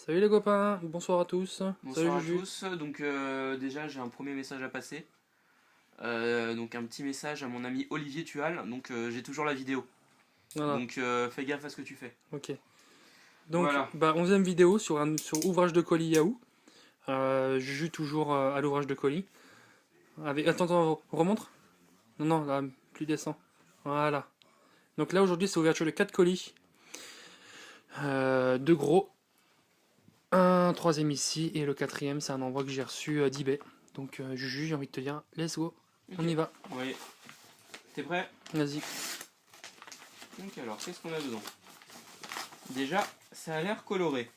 Salut les copains, bonsoir à tous. Bonsoir à Salut Juju. tous. Donc déjà j'ai un premier message à passer. Donc un petit message à mon ami Olivier Tual. Donc j'ai toujours la vidéo. Voilà, Donc fais gaffe à ce que tu fais. ok. Donc, Voilà. 11e vidéo sur ouvrage de colis Yahoo. Juju toujours à l'ouvrage de colis. Attends, on remonte. Non, non, là, plus descend. Voilà. Donc là aujourd'hui c'est ouverture de 4 colis. Deux gros. Un troisième ici et le quatrième c'est un envoi que j'ai reçu d'eBay. Donc Juju, j'ai envie de te dire, let's go. Ok. On y va. Oui. T'es prêt? Vas-y. Donc alors qu'est-ce qu'on a dedans? Déjà ça a l'air coloré.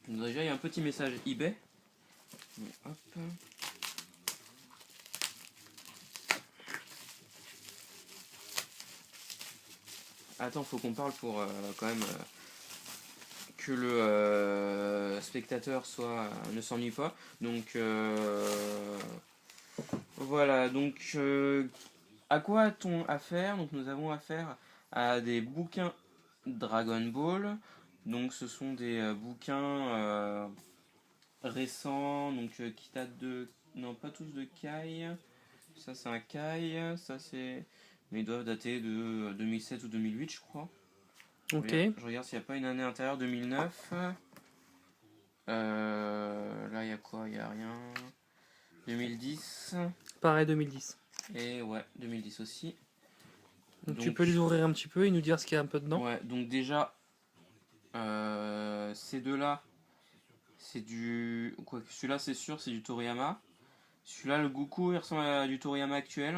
Donc, déjà il y a un petit message eBay. Donc, hop. Attends, faut qu'on parle pour quand même que le spectateur ne s'ennuie pas. Donc voilà, donc à quoi a-t-on affaire? Donc nous avons affaire à des bouquins Dragon Ball. Donc ce sont des bouquins récents, donc qui datent de... Non, pas tous de Kai. Ça c'est un Kai, ça c'est... Mais ils doivent dater de 2007 ou 2008 je crois. Ok. Je regarde s'il n'y a pas une année intérieure, 2009. Là il y a quoi? Il n'y a rien. 2010. Pareil 2010. Et ouais, 2010 aussi. Donc tu peux les ouvrir un petit peu et nous dire ce qu'il y a un peu dedans. Ouais, donc déjà, ces deux-là, c'est du... Quoi, celui-là c'est sûr, c'est du Toriyama. Celui-là, le Goku, il ressemble à du Toriyama actuel.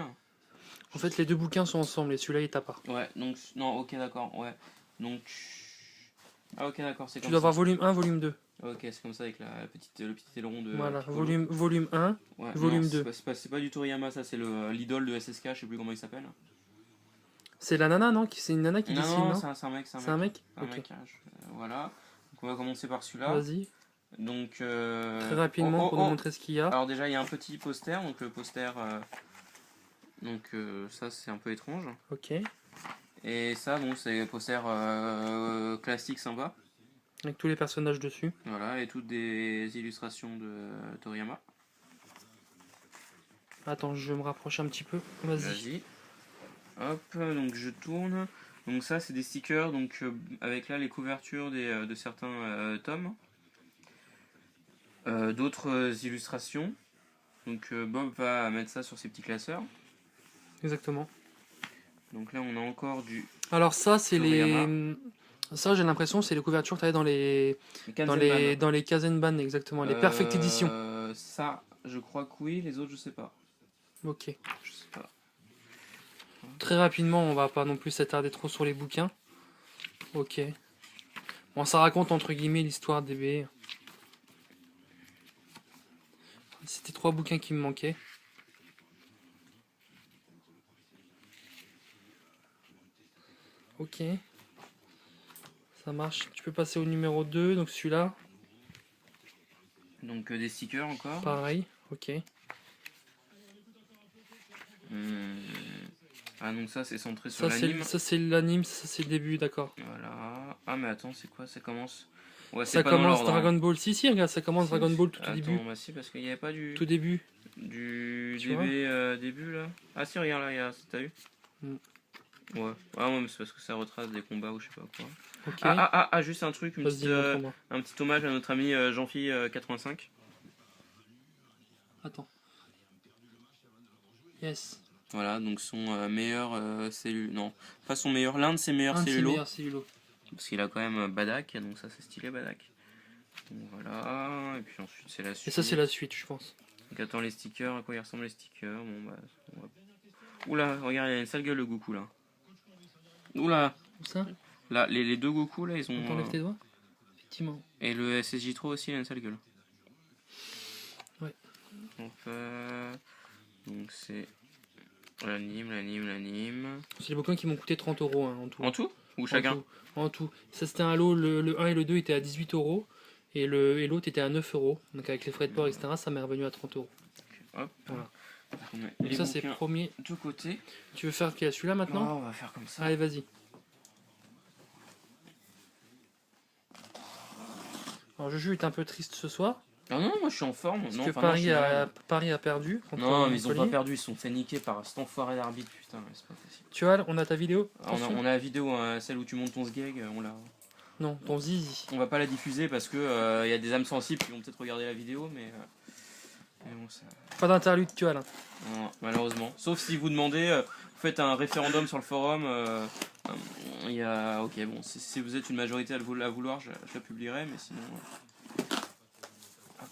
En fait, les deux bouquins sont ensemble et celui-là est à part. Ouais, donc... Non, ok, d'accord, ouais. Donc... Ah ok, d'accord, c'est Tu comme dois ça. avoir volume 1, volume 2. Ok, c'est comme ça avec le petit aileron de Voilà, Piccolo. volume 1, Ouais, non, volume 2. c'est pas du Toriyama, ça c'est l'idole de SSK, je sais plus comment il s'appelle. C'est la nana, non? C'est une nana qui Non, dessine, non, non? c'est un mec, C'est un mec? C'est un Ok. mec, hein, voilà. Donc on va commencer par celui-là. Vas-y, Donc, très rapidement pour nous montrer ce qu'il y a. Alors déjà il y a un petit poster, donc le poster, ça c'est un peu étrange. Ok. Et ça bon c'est un poster classique sympa. Avec tous les personnages dessus. Voilà, et toutes des illustrations de Toriyama. Attends, je me rapproche un petit peu. Vas-y. Vas-y. Hop, donc je tourne. Donc ça c'est des stickers, donc avec là les couvertures de certains tomes. D'autres illustrations. Donc Bob va mettre ça sur ses petits classeurs. Exactement. Donc là on a encore du Alors ça, c'est Toriyama. les... Ça, j'ai l'impression, c'est les couvertures que tu avais dans les Kazenban, exactement. Les Perfect Edition. Ça, je crois que oui, les autres je sais pas. Ok. Je sais pas. Très rapidement, on va pas non plus s'attarder trop sur les bouquins. Ok. Bon, ça raconte entre guillemets l'histoire d'EB. C'était 3 bouquins qui me manquaient. Ok. Ça marche. Tu peux passer au numéro 2, donc celui-là. Donc des stickers encore. Pareil. Ok. Ah donc ça c'est centré sur Ça, l'anime. ça c'est l'anime, ça c'est le début, d'accord. Voilà. Ah mais attends, c'est quoi? Ça commence... Ouais, Ça pas dans commence l'ordre, Dragon hein. Ball. Si, regarde, ça commence Si. Dragon Ball tout au Attends, début. bah si, parce qu'il n'y avait pas Tout début. du Tu vois début là. Ah si, regarde là, t'as vu? Ouais. Ah ouais, mais c'est parce que ça retrace des combats ou je sais pas quoi. Ok. Ah, juste un truc, Vas-y, montre-moi. un petit hommage à notre ami Jean-Phi 85. Attends. Yes. Voilà, donc son meilleur cellule. Non, pas son meilleur, l'un de ses meilleurs Un de ses cellulos. meilleurs cellulos. Parce qu'il a quand même Badak, donc ça c'est stylé Badak. Donc voilà, et puis ensuite c'est la suite. Et ça, c'est la suite, je pense. Donc attends, les stickers, à quoi ils ressemblent les stickers? Bon bah. Oula, regarde, il a une sale gueule le Goku là. Oula! Comme ça. Là, les deux Goku là, ils ont. T'enlèves tes doigts. Effectivement. Et le SSJ Trop aussi, il a une sale gueule. Ouais. Donc c'est. L'anime. C'est les bouquins qui m'ont coûté 30 € en tout. En tout? Ou chacun? En tout. Ça, c'était un lot. Le 1 et le 2 étaient à 18 €. Et l'autre était à 9 €. Donc, avec les frais de port, etc., ça m'est revenu à 30 €. Hop. Voilà. Donc ça, c'est premier. De côté. Tu veux faire celui-là maintenant? On va faire comme ça. Allez, vas-y. Alors Juju est un peu triste ce soir, Ah non, moi je suis en forme. parce Non, que enfin, non, je suis malade. Paris a perdu contre Non, mais ils ont pas Montpellier. perdu, ils se sont fait niquer par cet enfoiré d'arbitre, putain, mais c'est pas possible. Tu vois, on a ta vidéo. Ah, Attention. on a la vidéo, hein, celle où tu montes ton sgeg, on l'a. Non, ton zizi. On va pas la diffuser parce que y a des âmes sensibles qui vont peut-être regarder la vidéo, mais bon, ça. Pas d'interlude, tu vois là. Non, malheureusement. Sauf si vous demandez, vous faites un référendum sur le forum. Il y a. Ok, bon, si vous êtes une majorité à la vouloir, je la publierai, mais sinon. Hop.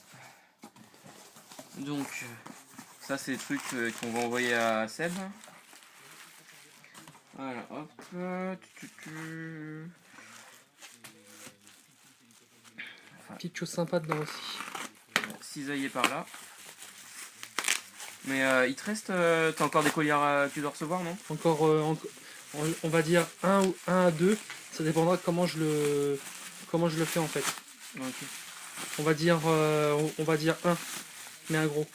Donc, ça, c'est des trucs qu'on va envoyer à Seb. Voilà, hop. Petite chose sympa dedans aussi. Cisailler par là. Mais il te reste. T'as encore des colliers que tu dois recevoir, non? Encore, on va dire un à deux. Ça dépendra comment je le fais en fait. Ok. On va dire un, mais un gros.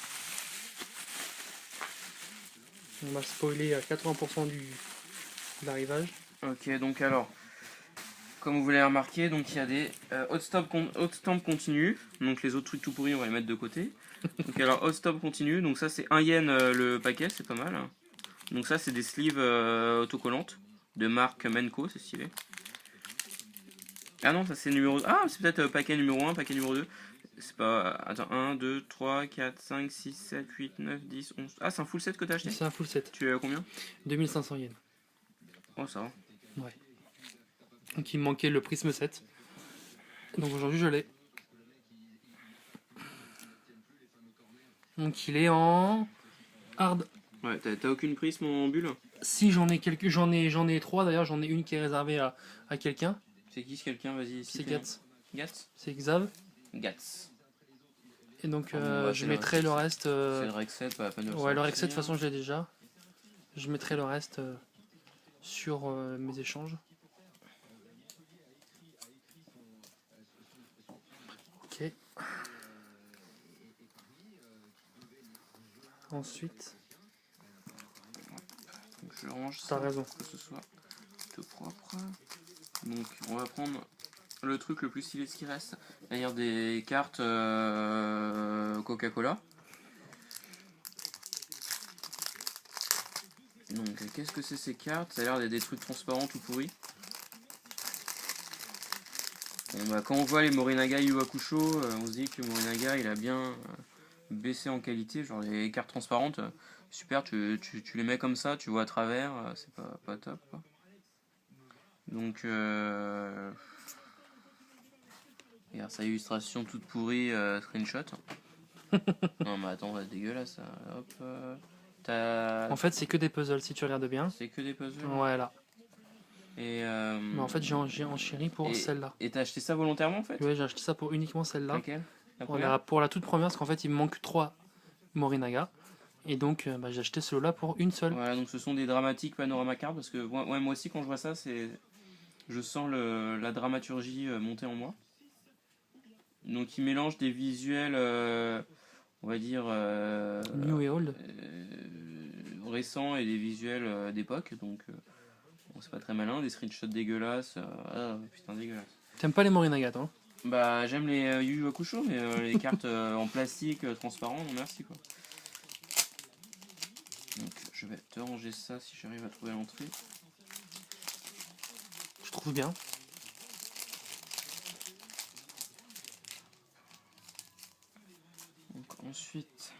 On va spoiler à 80% de l'arrivage. Ok, donc alors, comme vous l'avez remarqué, donc il y a des hot stop continu. Donc les autres trucs tout pourris, on va les mettre de côté. Donc alors hot stop continu, donc ça c'est 1 yen le paquet, c'est pas mal. Donc ça c'est des sleeves autocollantes de marque Menko, c'est stylé. Ah non, ça c'est numéro. Ah, c'est peut-être paquet numéro 1, paquet numéro 2. C'est pas. Attends, 1, 2, 3, 4, 5, 6, 7, 8, 9, 10, 11. Ah, c'est un full set que t'as acheté? C'est un full set. Tu es à combien? 2500 yens. Oh, ça va. Ouais. Donc il me manquait le prisme set. Donc aujourd'hui je l'ai. Donc il est en hard. Ouais, t'as aucune prisme en bulle? Si j'en ai quelques, j'en ai trois d'ailleurs, j'en ai une qui est réservée à quelqu'un. C'est qui ce quelqu'un? Vas-y, C'est Gats. Gats? C'est Xav. Gats. Et donc Ah bon, bah, je c'est mettrai le reste. C'est le Rexet, pas la peine de le Ouais, le sortir. Rexet de toute façon je l'ai déjà. Je mettrai le reste sur mes échanges. Ok. Ensuite, Donc je range t'as ça raison. pour que ce soit tout propre. Donc on va prendre le truc le plus stylé de ce qui reste, c'est-à-dire des cartes Coca-Cola. Donc qu'est-ce que c'est ces cartes? Ça a l'air d'être des trucs transparents tout pourris. Bon, bah, quand on voit les Morinaga Yu Hakusho, on se dit que Morinaga il a bien baissé en qualité. Genre les cartes transparentes, super, tu les mets comme ça, tu vois à travers, c'est pas top quoi. Donc regarde sa illustration toute pourrie, screenshot. Non mais attends, c'est dégueulasse ça. Hop, En fait, c'est que des puzzles si tu regardes bien. c'est que des puzzles. Ouais, là. Et Mais en fait, j'ai enchéri pour celle-là. Et t'as acheté ça volontairement en fait? Ouais, j'ai acheté ça pour uniquement celle-là. Laquelle? La première? Pour la toute première, parce qu'en fait, il me manque 3 Morinaga. Et donc, bah, j'ai acheté celui-là pour une seule. Voilà, donc ce sont des dramatiques panorama cards parce que moi aussi quand je vois ça, je sens la dramaturgie monter en moi. Donc il mélange des visuels, on va dire New et old. récents et des visuels d'époque. Donc bon, c'est pas très malin, des screenshots dégueulasses. Ah, putain dégueulasse. T'aimes pas les Morinaga, toi? Bah j'aime les Yu Yu Hakusho, mais les cartes en plastique transparent, non merci quoi. Donc je vais te ranger ça si j'arrive à trouver l'entrée. Je trouve bien. Donc ensuite,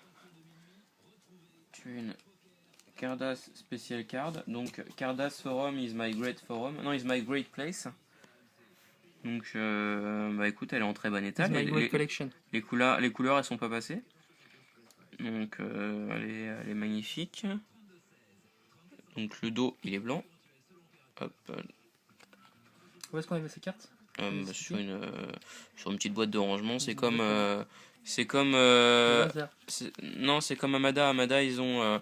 tu as une Cardass Special Card. Donc Cardass Forum is my great forum. Non, is my great place. Donc bah écoute, elle est en très bon état. It's my great collection. Les couleurs elles sont pas passées. Donc elle est magnifique. Donc le dos il est blanc. Hop. Où est-ce qu'on avait ces cartes? Sur une petite boîte de rangement. C'est comme non, c'est comme Amada. Amada ils ont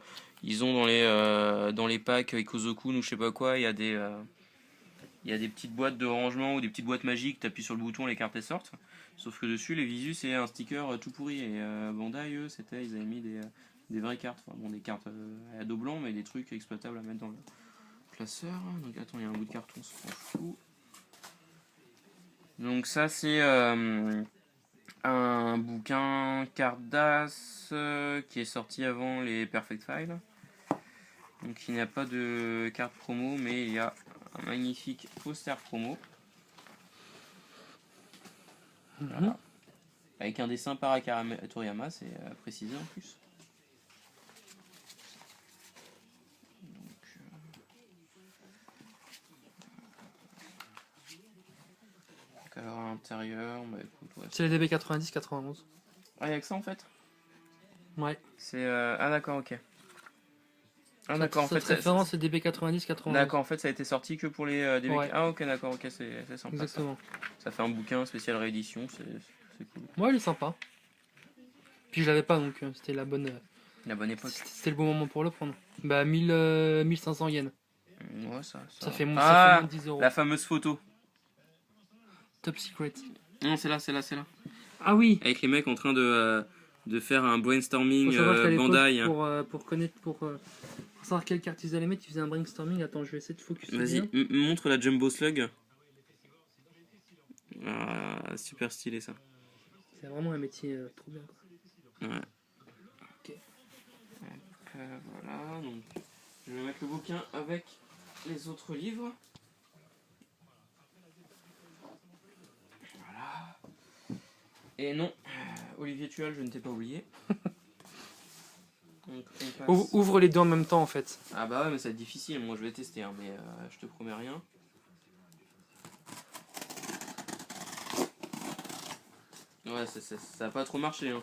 dans les packs Ikozoku ou je sais pas quoi, il y a des petites boîtes de rangement ou des petites boîtes magiques, t'appuies sur le bouton, les cartes elles sortent. Sauf que dessus les visus c'est un sticker tout pourri et Bandai eux ils avaient mis des vraies cartes, enfin, bon des cartes à dos blanc mais des trucs exploitables à mettre dans le classeur. Donc attends, il y a un bout de carton, on s'en fout. Donc ça c'est Un bouquin Cardass qui est sorti avant les Perfect Files. Donc il n'y a pas de carte promo, mais il y a un magnifique poster promo. Voilà. Avec un dessin par Akira Toriyama, c'est précisé en plus. Donc, alors à l'intérieur, bah écoute, ouais. C'est les DB 90-91. Ah, il y a que ça en fait. Ouais. C'est ah d'accord, ok. Ah d'accord, en fait, Cette référence c'est DB 90-91. d'accord, en fait, ça a été sorti que pour les DB. Ouais. Ah ok, d'accord, ok, c'est sympa. Exactement. Ça fait un bouquin spécial réédition, c'est cool. Ouais, il est sympa. Puis je l'avais pas, donc c'était la bonne époque. c'était le bon moment pour le prendre. Bah 1500 yens. Ouais, Ça fait moins Ah, de 10 euros. la fameuse photo. Top secret. Non, c'est là. Ah oui. Avec les mecs en train de faire un brainstorming Faut savoir qu'à l'époque, Bandai. pour savoir quelle carte ils allaient mettre, ils faisaient un brainstorming. Attends, je vais essayer de focus. Vas-y, montre la Jumbo Slug. Ah, super stylé ça. C'est vraiment un métier trop bien. Quoi. Ouais. Ok. Voilà, donc je vais mettre le bouquin avec les autres livres. Voilà. Et non, Olivier Tual, je ne t'ai pas oublié. Donc, Ouvre les deux en même temps en fait. Ah bah ouais, mais ça va être difficile, moi je vais tester, hein, mais je te promets rien. Ouais, ça a pas trop marché. Hein.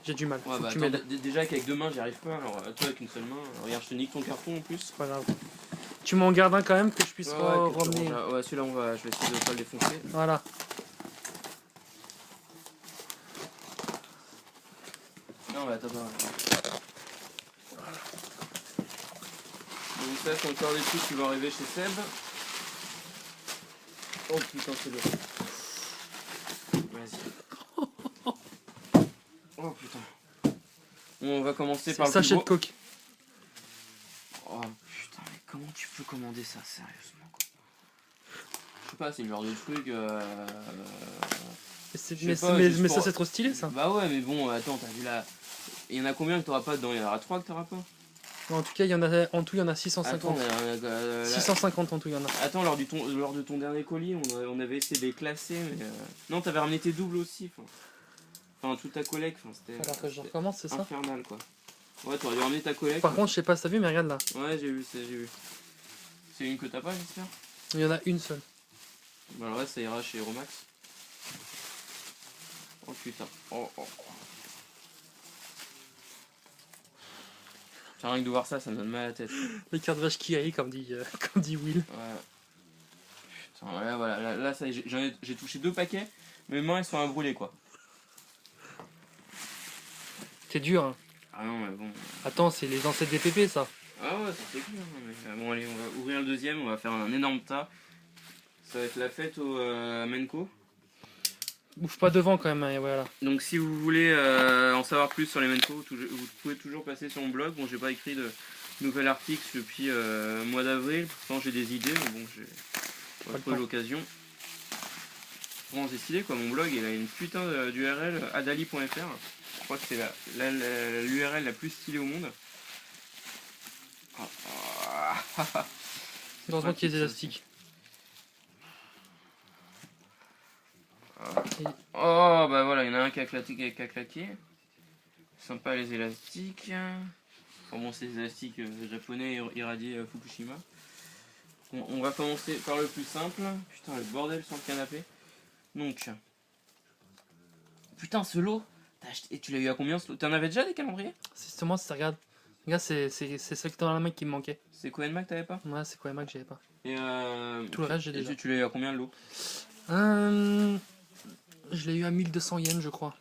J'ai du mal. Ouais, bah, tu attends, déjà qu'avec deux mains j'y arrive pas, alors toi avec une seule main, regarde, je te nique ton carton en plus. C'est pas grave. Tu m'en gardes un quand même que je puisse ramener. Ouais, celui-là, je vais essayer de pas le défoncer. Voilà. Non, bah attends. Donc ça, c'est encore des trucs qui vont arriver chez Seb. Oh putain, c'est lourd. Vas-y. Oh putain. Bon, on va commencer par le sachet plus de gros. coke. Oh putain, mais comment tu peux commander ça, sérieusement quoi. Je sais pas, c'est le genre de truc... Mais ça c'est trop stylé ça. Bah ouais, mais bon, attends, t'as vu là... Il y en a combien que t'auras pas dedans? Il y en aura 3 que t'auras pas? En tout cas, en tout, il y en a 650. Attends, 650 en tout, il y en a. Attends, lors de ton dernier colis, on avait essayé de les classer, mais... Non, t'avais ramené tes doubles aussi, enfin toute ta collecte, c'était... Alors que je recommence, c'est ça? Infernal, quoi. Ouais, t'aurais dû ramener ta collecte. Par contre, je sais pas si t'as vu, mais regarde là. Ouais, j'ai vu. C'est une que t'as pas, j'espère? Il y en a une seule. Bah, le reste, ça ira chez Romax. Oh putain. Oh. Rien que de voir ça, ça me donne mal à la tête. Les cartes vaches qui aillent, comme dit Will. Ouais. Putain, ouais, voilà. Là ça, j'ai touché 2 paquets. Mes mains, elles sont à brûler, quoi. C'est dur, hein. Ah non, mais bon. Attends, c'est les ancêtres des pépés, ça. Ah ouais, ça c'est clair. Mais, bon, allez, on va ouvrir le deuxième. On va faire un énorme tas. Ça va être la fête au Menko. Ouvre pas devant quand même, hein, voilà. Donc si vous voulez en savoir plus sur les Menko, vous pouvez toujours passer sur mon blog. Bon, j'ai pas écrit de nouvel article depuis le mois d'avril. Pourtant j'ai des idées, mais bon, j'ai pas trouvé l'occasion. Bon, c'est stylé quoi, mon blog il a une putain d'URL, adali.fr. Je crois que c'est l'URL la plus stylée au monde. Heureusement qu'il y a des élastiques. Oh bah voilà, il y en a un qui a claqué. Sympa les élastiques. Bon, c'est des élastiques japonais irradiés Fukushima. Bon, on va commencer par le plus simple. Putain, le bordel sur le canapé. Donc, putain, ce lot. Et tu l'as eu à combien ce lot? T'en avais déjà des calendriers? C'est justement, si tu regardes. Regarde, c'est celle que t'as dans la main qui me manquait. C'est Koenma que t'avais pas? Ouais, c'est quoi, que j'avais pas. Et tout le reste, j'ai déjà. Tu l'as eu à combien le lot? Je l'ai eu à 1200 yens, je crois.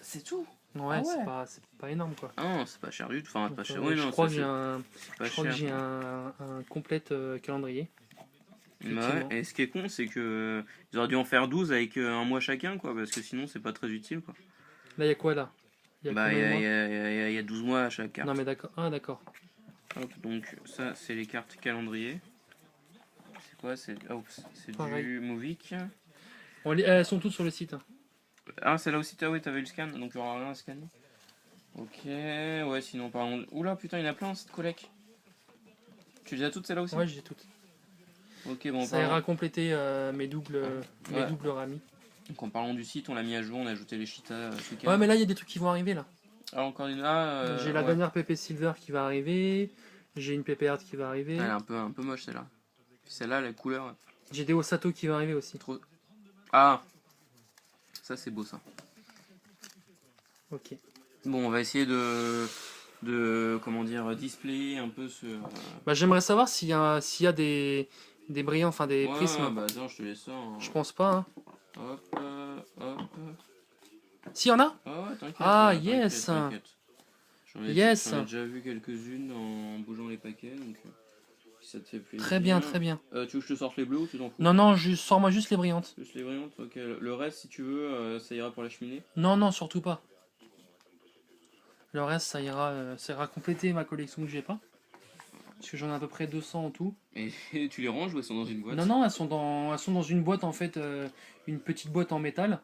C'est tout? Ouais, c'est pas énorme quoi. Ah non, c'est pas cher du tout. Enfin, pas cher. Oui, non, je crois que j'ai un complète calendrier. Ouais, et ce qui est con, c'est que ils auraient dû en faire 12 avec un mois chacun, quoi, parce que sinon c'est pas très utile, quoi. Là, il y a quoi là? Il y a 12 mois à chaque carte. Non, mais d'accord. Ah, d'accord. Hop, donc ça c'est les cartes calendrier. C'est quoi? C'est Pareil. du Movic. Elles sont toutes sur le site. Hein. Ah, celle-là aussi, oui, t'avais le scan, donc il n'y aura rien à scanner. Ok, ouais, sinon parlons. Oula, putain, il y en a plein cette collecte. Tu les as toutes celles-là aussi? Ouais, j'ai toutes. Ok, bon, Ça ira compléter mes Ouais. doubles ramis. Donc en parlant du site, on l'a mis à jour, on a ajouté les cheetahs ce week-end. Ouais, mais là, il y a des trucs qui vont arriver là. Ah, encore une. Ah, J'ai la ouais. dernière PP Silver qui va arriver. J'ai une PP Art qui va arriver. Elle est un peu moche celle-là. Puis celle-là, la couleur. J'ai des Osato qui va arriver aussi. Trop. Ah, ça c'est beau ça. Ok. Bon, on va essayer de comment dire, displayer un peu ce. Bah, j'aimerais savoir s'il y a des brillants, enfin des Ouais, prismes. bah attends, je te laisse ça. Hein. Je pense pas. Hein. Hop, hop. S'il y en a? Ah ouais, t'inquiète. Ah, ouais, yes. t'inquiète. Yes. J'en ai déjà vu quelques-unes en bougeant les paquets, donc si ça te fait plaisir. Très bien, très bien. Tu veux que je te sorte les bleus ou tu t'en fous? Non, non, sors-moi juste les brillantes. Juste les brillantes, ok. Le reste, si tu veux, ça ira pour la cheminée. Non, non, surtout pas. Le reste, ça ira compléter ma collection que j'ai pas. Parce que j'en ai à peu près 200 en tout. Et tu les ranges ou elles sont dans une boîte? Non, non, elles sont dans une boîte en fait, une petite boîte en métal.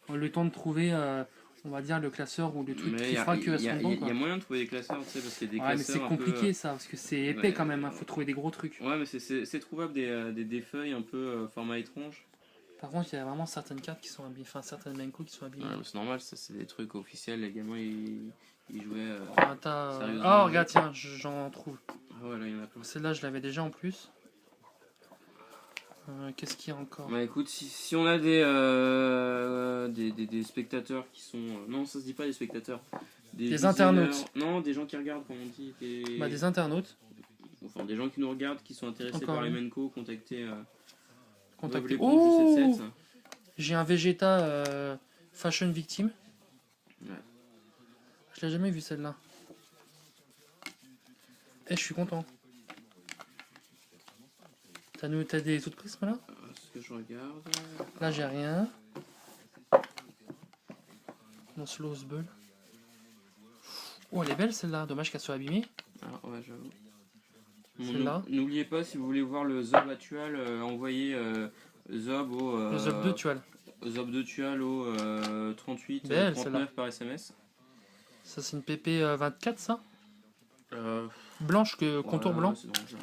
Le temps de trouver, on va dire, le classeur ou le truc Mais qui fera qu'elles sont dedans. Il y a moyen de trouver des classeurs, tu sais, parce qu'il y a des Ouais, mais classeurs c'est un compliqué peu, ça, parce que c'est épais ouais. quand même. Faut trouver des gros trucs. Ouais, mais c'est trouvable des feuilles un peu format étrange. Par contre, il y a vraiment certaines cartes qui sont abîmées, enfin certaines Menko qui sont abîmées. Ouais, mais c'est normal, ça c'est des trucs officiels, les gamins ils jouaient. Sérieusement. Ah, regarde, tiens, j'en trouve. Ah ouais, là il y en a plein. Celle-là, je l'avais déjà en plus. Qu'est-ce qu'il y a encore? Bah écoute, si on a des spectateurs qui sont. Non, ça se dit pas des spectateurs. Des internautes. Non, des gens qui regardent, comme on dit. Des internautes. Enfin, des gens qui nous regardent, qui sont intéressés Encore par les une. Menko, contactez. Contactez. Oh, Oh, j'ai un Vegeta Fashion Victim. Ouais. Je l'ai jamais vu celle-là. Je suis content. T'as des autres prismes là? Ce que je regarde. Là j'ai rien. Mon Slow Bull. Oh elle est belle celle-là, dommage qu'elle soit abîmée. Ah ouais, j'avoue. Celle-là. N'oubliez pas, si vous voulez voir le Zob actuel, envoyez Zob au. Le Zob 2 tu vois. Zob 2 Tual au 38 Belle, 39 par SMS. Ça c'est une PP 24 ça? Euh, Blanche, contour blanc. C'est dans le jeu.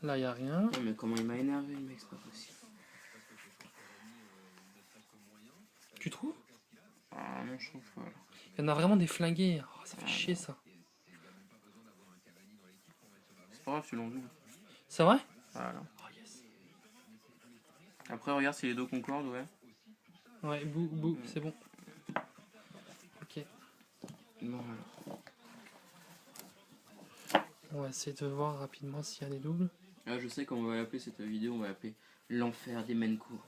Là y a rien. Non, mais comment il m'a énervé le mec, c'est pas possible. Tu trouves? Ah non, je trouve pas. Là. Il y en a vraiment des flingués. Oh, ça fait chier ça. C'est pas grave, tu l'as vu. C'est vrai? Voilà. Oh, yes. Après, regarde si les deux concordent, ouais. Ouais, bou, c'est bon. Ok. Non, alors. On va essayer de voir rapidement s'il y a des doubles. Ah, je sais qu'on va appeler cette vidéo, on va appeler l'enfer des Menko.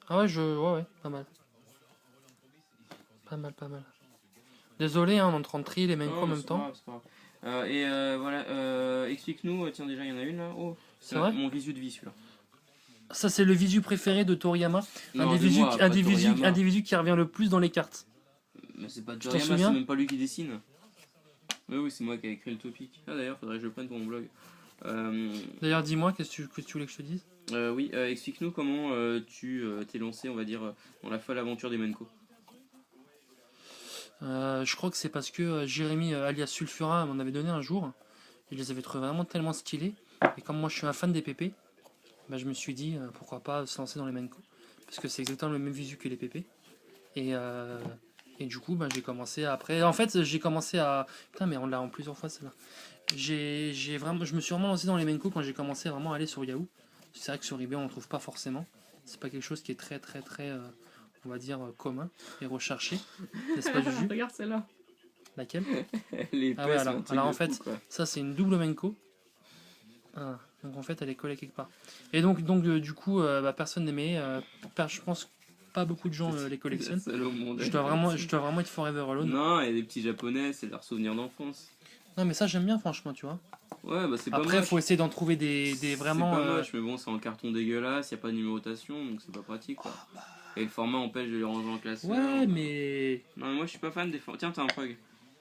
Ah ouais, ouais, pas mal. Pas mal. Désolé, hein, on est en train de trier les Menko en même temps. Voilà, explique-nous, tiens déjà il y en a une là. Oh, c'est vrai? Mon visu de vie celui-là. Ça c'est le visu préféré de Toriyama. Non, un des visus qui revient le plus dans les cartes. Mais c'est pas Tu t'en Toriyama, souviens? c'est même pas lui qui dessine. Oui, c'est moi qui ai écrit le topic. Ah d'ailleurs, faudrait que je le prenne pour mon blog. D'ailleurs, dis-moi, qu'est-ce que tu voulais que je te dise? Oui, explique-nous comment tu t'es lancé, on va dire, dans la folle aventure des Menko. Je crois que c'est parce que Jérémy, alias Sulfura, m'en avait donné un jour. Il les avait trouvés vraiment tellement stylés. Et comme moi je suis un fan des PP, bah, je me suis dit pourquoi pas se lancer dans les Menko. Parce que c'est exactement le même visu que les PP. Et du coup, bah, j'ai commencé après. En fait, j'ai commencé à. Putain, mais on l'a en plusieurs fois celle-là. Je me suis vraiment lancé dans les Menko quand j'ai commencé vraiment à aller sur Yahoo. C'est vrai que sur eBay on ne trouve pas forcément. C'est pas quelque chose qui est très on va dire commun et recherché. N'est-ce pas Juju? Regarde celle-là. Laquelle? Les Ah ouais, alors en fait, ça c'est une double Menko. Ah, donc en fait elle est collée quelque part. Et donc du coup, personne n'aimait. Je pense pas beaucoup de gens les collectionnent. Je dois vraiment être forever alone. Non, il y a des petits japonais, c'est leur souvenir d'enfance. Non mais ça j'aime bien franchement, tu vois. Ouais, bah c'est pas Après, moche. faut essayer d'en trouver des vraiment. C'est pas moche, mais bon, c'est en carton dégueulasse, y a pas de numérotation, donc c'est pas pratique quoi. Et le format empêche de les ranger en classeur. Ouais, mais. Non, mais moi je suis pas fan des formats. Tiens, t'as un prog.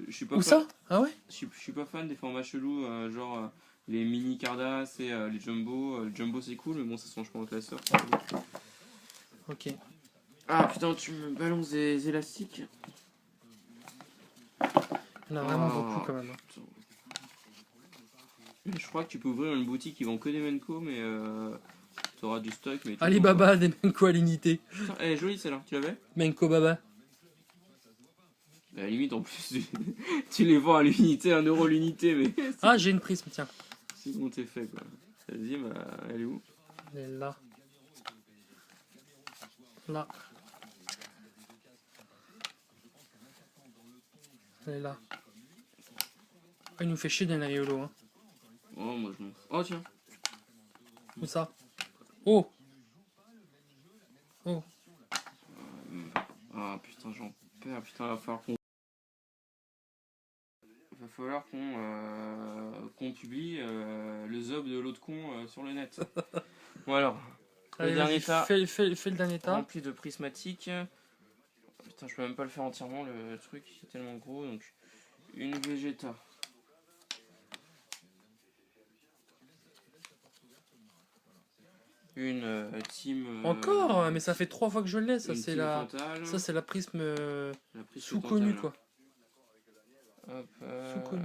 Je suis pas Où fan, ça? Ah ouais? je suis pas fan des formats chelous, genre les mini Cardass et les Jumbo. Le Jumbo c'est cool, mais bon, ça se mange pas en classeur. Ok. Ah putain, tu me balances des élastiques. Il y en a vraiment Oh, beaucoup quand même. putain. Je crois que tu peux ouvrir une boutique qui vend que des Menko, mais t'auras du stock. Mais Alibaba, des Menko à l'unité. Putain, elle est jolie celle-là, tu l'avais? Menko Baba. À la limite, en plus, tu les vends à l'unité, 1 euro l'unité, mais Ah, j'ai une prisme, tiens. c'est bon, t'es fait quoi. Vas-y, bah, elle est où? Elle est là. Là. Elle est là. Ah, il nous fait chier d'un Riolo, hein. Oh, moi je m'en fous. Oh, tiens. Où ça? Oh! Oh! Ah putain, j'en perds. Putain, va falloir qu'on publie le zob de l'autre con sur le net. Bon alors, Allez, le dernier vas-y, tas fais le dernier tas. rempli de prismatiques. Putain, je peux même pas le faire entièrement, le truc est tellement gros. Donc, une Vegeta. Une team. Encore? Mais ça fait 3 fois que je l'ai, ça une c'est team la... Tantale. Ça c'est la prisme La prise sous-connue Tantale. quoi. Hop, Sous-connue.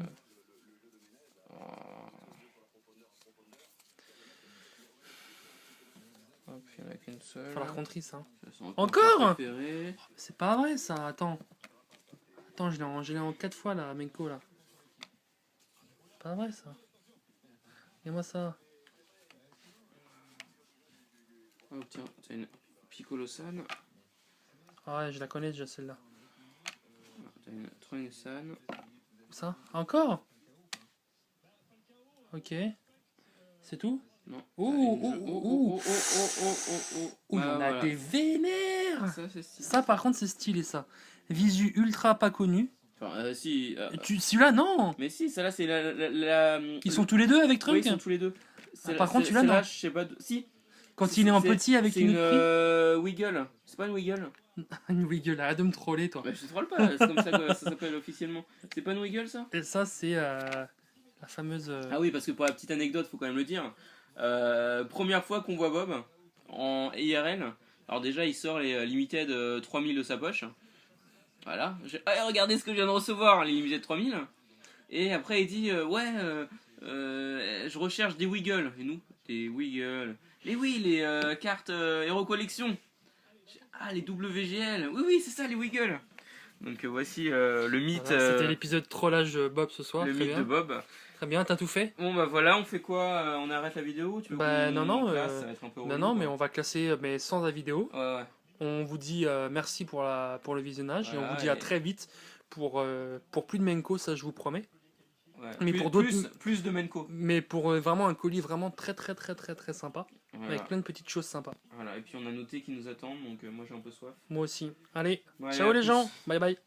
Hop, il n'y en a qu'une seule. Falloir qu'on trie ça. Ça, c'est Encore mon préféré. C'est pas vrai ça, attends. Attends, je l'ai en 4 fois là, Menko là. C'est pas vrai ça. Regarde-moi ça. Hop, tiens, t'as une Piccolo-san. Ah ouais, je la connais déjà celle-là. T'as une Trunks-san. Où ça? Encore? Ok. C'est tout? Non. Ouh, T'as une- ouh, oh, ouh, oh, oh, oh, oh, oh, oh. Ouh, il y Ah, en a voilà. des vénères! Ça, c'est stylé. Ça par contre c'est stylé ça. Visu ultra pas connu. Enfin, si. Celui-là non! Mais si, celle-là, c'est Ils sont tous les deux avec Oui, Trunk? ils sont tous les deux. par contre, celui-là, celle-là, non. je sais pas. Si. Quand il est en C'est- petit avec c'est une une autre Wiggle. C'est pas une Wiggle? prix. Une Wiggle, arrête de me troller toi. Bah, je te troll pas, c'est comme ça que ça s'appelle officiellement. C'est pas une Wiggle ça? Et ça c'est la fameuse... Ah oui, parce que pour la petite anecdote, faut quand même le dire. Première fois qu'on voit Bob en IRL. Alors déjà, il sort les Limited 3000 de sa poche. Voilà. Ah, regardez ce que je viens de recevoir, les Limited 3000. Et après, il dit je recherche des Wiggle. Et nous, des Wiggle. Les cartes Hero Collection. Ah, les WGL. Oui, oui, c'est ça, les Wiggle. Donc voici le mythe. Voilà, c'était l'épisode trollage Bob ce soir. Le Très mythe bien. de Bob. Très bien, t'as tout fait? Bon bah voilà, on fait quoi? On arrête la vidéo? Tu veux Bah qu'on non, classe? Ça va être un peu relou, non, quoi. mais on va classer mais sans la vidéo. Ouais, ouais. On vous dit merci pour le visionnage et on Voilà, vous dit à et- très vite pour plus de Menko, ça je vous promets. Ouais. Mais plus, pour d'autres- plus de Menko. Mais pour vraiment un colis vraiment très très très très très sympa. Voilà. Avec plein de petites choses sympas. Voilà. Et puis on a noté qu'ils nous attendent, donc moi j'ai un peu soif. Moi aussi. Allez, Bon, allez, ciao à les plus. gens. Bye bye.